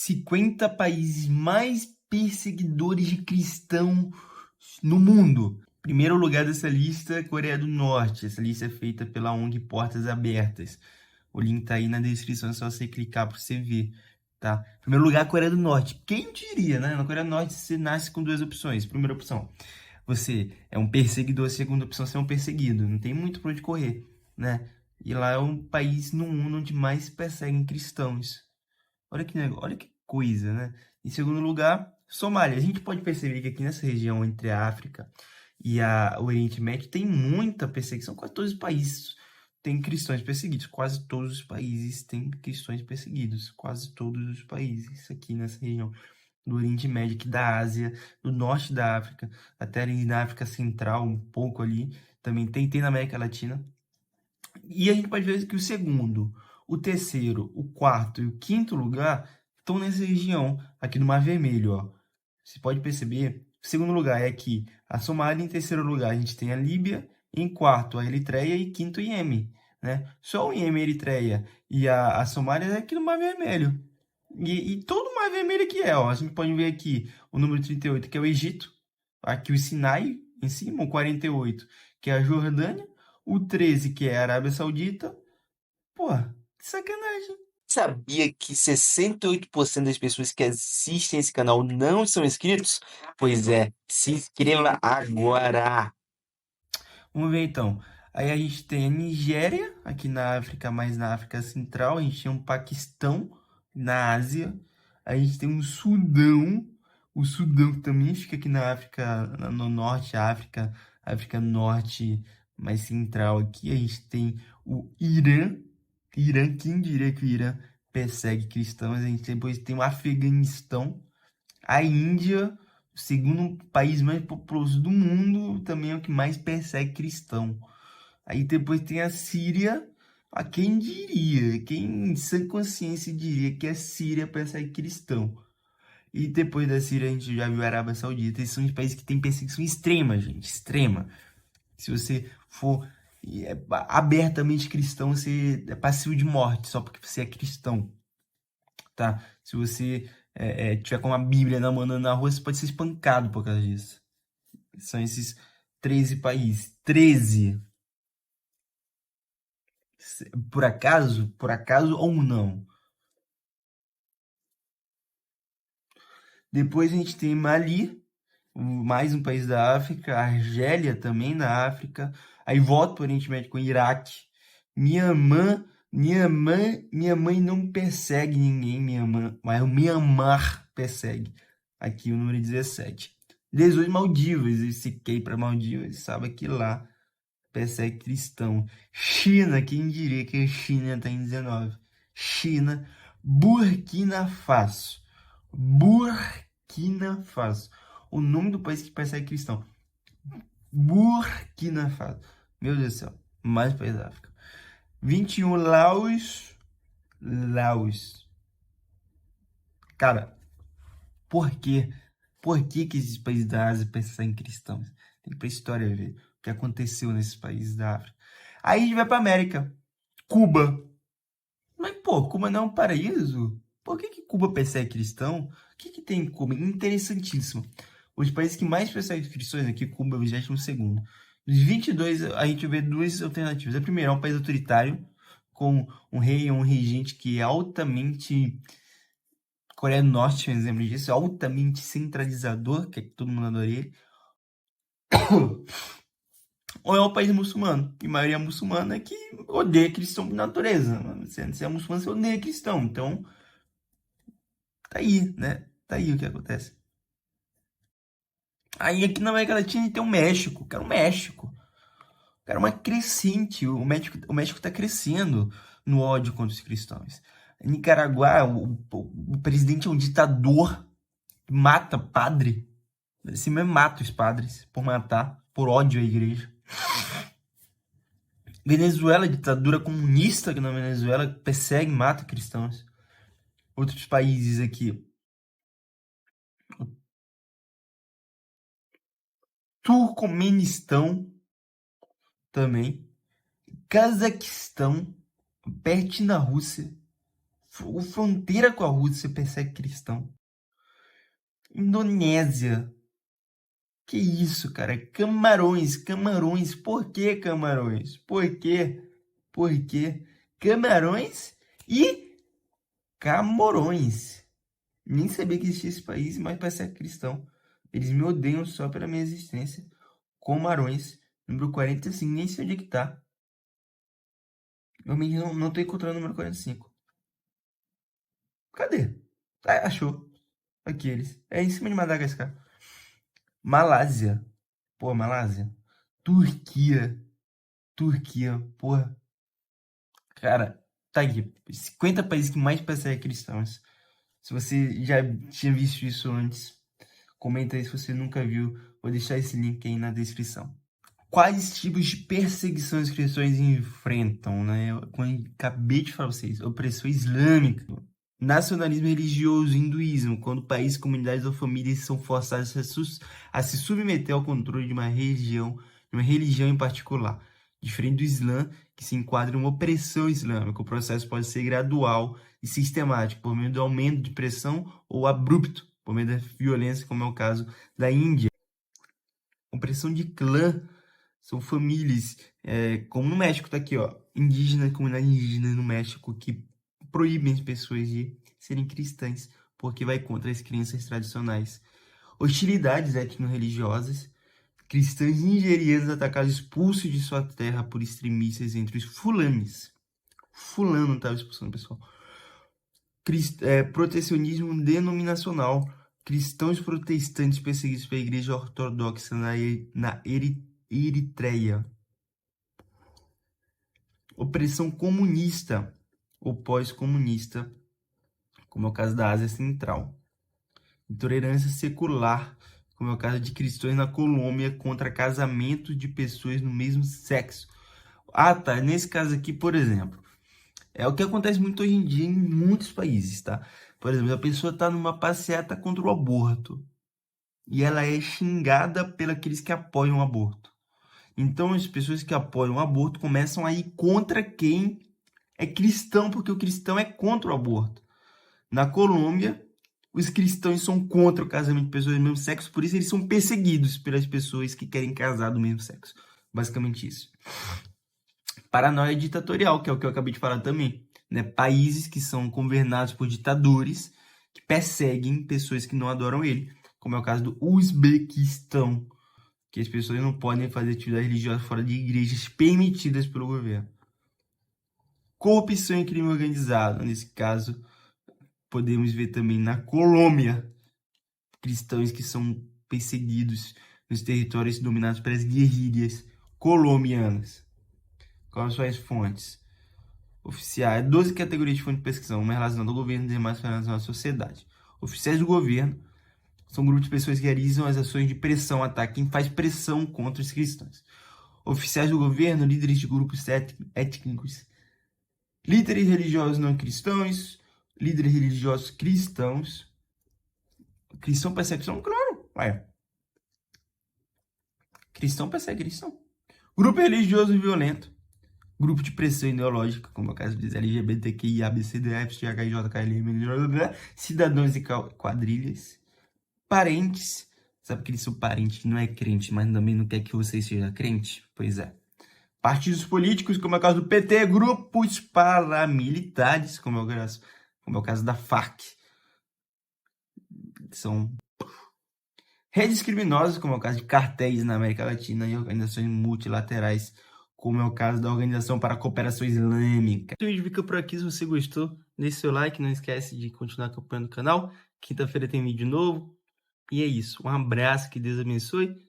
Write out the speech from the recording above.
50 países mais perseguidores de cristãos no mundo. Primeiro lugar dessa lista, Coreia do Norte. Essa lista é feita pela ONG Portas Abertas. O link tá aí na descrição, é só você clicar para você ver, tá? Primeiro lugar, Coreia do Norte. Quem diria, né? Na Coreia do Norte você nasce com duas opções. Primeira opção, você é um perseguidor. Segunda opção, você é um perseguido. Não tem muito para onde correr, né? E lá é um país no mundo onde mais perseguem cristãos. Olha que negócio, olha que coisa, né? Em segundo lugar, Somália. A gente pode perceber que aqui nessa região entre a África e o Oriente Médio tem muita perseguição. Quase todos os países têm cristãos perseguidos. Quase todos os países têm cristãos perseguidos. Quase todos os países aqui nessa região do Oriente Médio, aqui da Ásia, do norte da África, até ali na África Central, um pouco ali. Também tem na América Latina. E a gente pode ver que o segundo, o terceiro, o quarto e o quinto lugar estão nessa região aqui do Mar Vermelho, ó. Você pode perceber, o segundo lugar é aqui a Somália, em terceiro lugar a gente tem a Líbia, em quarto a Eritreia e quinto o Iêmen, né? Só o Iêmen, a Eritreia e a Somália é aqui no Mar Vermelho. E todo o Mar Vermelho aqui ó. A gente pode ver aqui o número 38, que é o Egito, aqui o Sinai em cima, o 48, que é a Jordânia, o 13, que é a Arábia Saudita. Pô, que sacanagem. Sabia que 68% das pessoas que assistem esse canal não são inscritos? Pois é, se inscreva agora! Vamos ver então. Aí a gente tem a Nigéria, aqui na África, mais na África Central. A gente tem um Paquistão, na Ásia. A gente tem o Sudão que também fica aqui na África, no norte, África Norte, mais central aqui. A gente tem o Irã, quem diria que o Irã persegue cristãos? A gente depois tem o Afeganistão, a Índia, o segundo país mais populoso do mundo, também é o que mais persegue cristão. Aí depois tem a Síria. A quem diria, quem em sã consciência diria que a Síria persegue cristão? E depois da Síria a gente já viu a Arábia Saudita. Esses são os países que têm perseguição extrema, gente, extrema. Se você for abertamente cristão, você é passivo de morte só porque você é cristão, tá? Se você tiver com uma Bíblia na mão na rua, você pode ser espancado por causa disso. São esses 13 países. 13. Por acaso ou não? Depois a gente tem Mali, mais um país da África, Argélia também da África. Aí volta para o Oriente Médio com o Iraque. Minha mãe não persegue ninguém, minha mãe, mas o Myanmar persegue. Aqui o número 17. 18 Maldivas, esse quer ir para Maldivas, sabe que lá persegue cristão. China, quem diria que a China está em 19. China, Burkina Faso. Burkina Faso. O nome do país que persegue cristão. Burkina Faso. Meu Deus do céu. Mais um país da África. 21, Laos. Laos. Cara, por quê? Por que que esses países da Ásia perseguem cristãos? Tem que ir pra história ver o que aconteceu nesses países da África. Aí a gente vai pra América. Cuba. Mas, pô, Cuba não é um paraíso? Por que que Cuba persegue cristão? O que que tem em Cuba? Interessantíssimo. Os países que mais perseguem cristãos aqui, Cuba é o 22º. Dos 22, a gente vê duas alternativas. A primeira é um país autoritário, com um rei ou um regente que é altamente... Coreia do Norte é um exemplo disso, é altamente centralizador, que todo mundo adora ele. Ou é um país muçulmano, e a maioria muçulmana é que odeia cristão por natureza. Você é muçulmano, você odeia cristão. Então, tá aí, né? Tá aí o que acontece. Aí aqui na América Latina tem o México. Quero o México. Quero uma crescente. O México tá crescendo no ódio contra os cristãos. Em Nicarágua, o presidente é um ditador. Mata padre. Assim mesmo mata os padres por matar, por ódio à igreja. Venezuela, ditadura comunista aqui na Venezuela, persegue e mata cristãos. Outros países aqui. Turcomenistão também. Cazaquistão, perto na Rússia. Fronteira com a Rússia persegue cristão. Indonésia. Que isso, cara? Camarões. Por que Camarões? Por quê? Camarões e Camorões. Nem sabia que existia esse país, mas persegue cristão. Eles me odeiam só pela minha existência. Camarões, número 45, nem sei onde é que tá. Realmente não tô encontrando o número 45. Cadê? Ah, achou. Aqui eles. É em cima de Madagascar. Malásia. Pô, Malásia. Turquia. Porra. Cara, tá aqui. 50 países que mais perseguem cristãos. Se você já tinha visto isso antes, comenta aí se você nunca viu. Vou deixar esse link aí na descrição. Quais tipos de perseguição os cristãos enfrentam, né? Como eu acabei de falar pra vocês, opressão islâmica, nacionalismo religioso, hinduísmo, quando países, comunidades ou famílias são forçados a se submeter ao controle de uma religião em particular. Diferente do Islã, que se enquadra em uma opressão islâmica, o processo pode ser gradual e sistemático, por meio do aumento de pressão ou abrupto, por meio da violência, como é o caso da Índia. Opressão de clã são famílias, como no México, tá aqui, ó, comunidade indígena no México, que proíbem as pessoas de serem cristãs, porque vai contra as crenças tradicionais. Hostilidades étnico-religiosas, cristãos nigerianos atacados expulsos de sua terra por extremistas entre os fulanis. Fulano estava expulsando o pessoal. Protecionismo denominacional, cristãos protestantes perseguidos pela igreja ortodoxa na Eritreia. Opressão comunista ou pós-comunista, como é o caso da Ásia Central. Intolerância secular, como é o caso de cristãos na Colômbia contra casamento de pessoas no mesmo sexo. Ah, tá. Nesse caso aqui, por exemplo, é o que acontece muito hoje em dia em muitos países, tá? Por exemplo, a pessoa tá numa passeata contra o aborto e ela é xingada pelos aqueles que apoiam o aborto. Então, as pessoas que apoiam o aborto começam a ir contra quem é cristão, porque o cristão é contra o aborto. Na Colômbia, os cristãos são contra o casamento de pessoas do mesmo sexo, por isso eles são perseguidos pelas pessoas que querem casar do mesmo sexo. Basicamente isso. Paranoia ditatorial, que é o que eu acabei de falar também, né? Países que são governados por ditadores que perseguem pessoas que não adoram ele, como é o caso do Uzbequistão, que as pessoas não podem fazer atividade religiosa fora de igrejas permitidas pelo governo. Corrupção e crime organizado, nesse caso, podemos ver também na Colômbia, cristãos que são perseguidos nos territórios dominados pelas guerrilhas colombianas. Quais são as fontes? Oficiais, 12 categorias de fonte de pesquisa, uma relacionada ao governo e demais relacionadas à sociedade. Oficiais do governo são grupos de pessoas que realizam as ações de pressão, ataque, quem faz pressão contra os cristãos. Oficiais do governo, líderes de grupos étnicos, líderes religiosos não cristãos, líderes religiosos cristãos. Cristão persegue cristão? Claro, vai. Cristão persegue cristão. Grupo religioso violento. Grupo de pressão ideológica, como é o caso dos LGBTQI, ABCDF, THJ, KLM, cidadãos e quadrilhas. Parentes. Sabe que eles são parentes que não é crente, mas também não quer que você seja crente? Pois é. Partidos políticos, como é o caso do PT, grupos paramilitares, como é o caso da FARC. São redes criminosas, como é o caso de cartéis na América Latina e organizações multilaterais, como é o caso da Organização para a Cooperação Islâmica. Então, o vídeo fica por aqui. Se você gostou, deixe seu like, não esquece de continuar acompanhando o canal. Quinta-feira tem vídeo novo. E é isso. Um abraço, que Deus abençoe.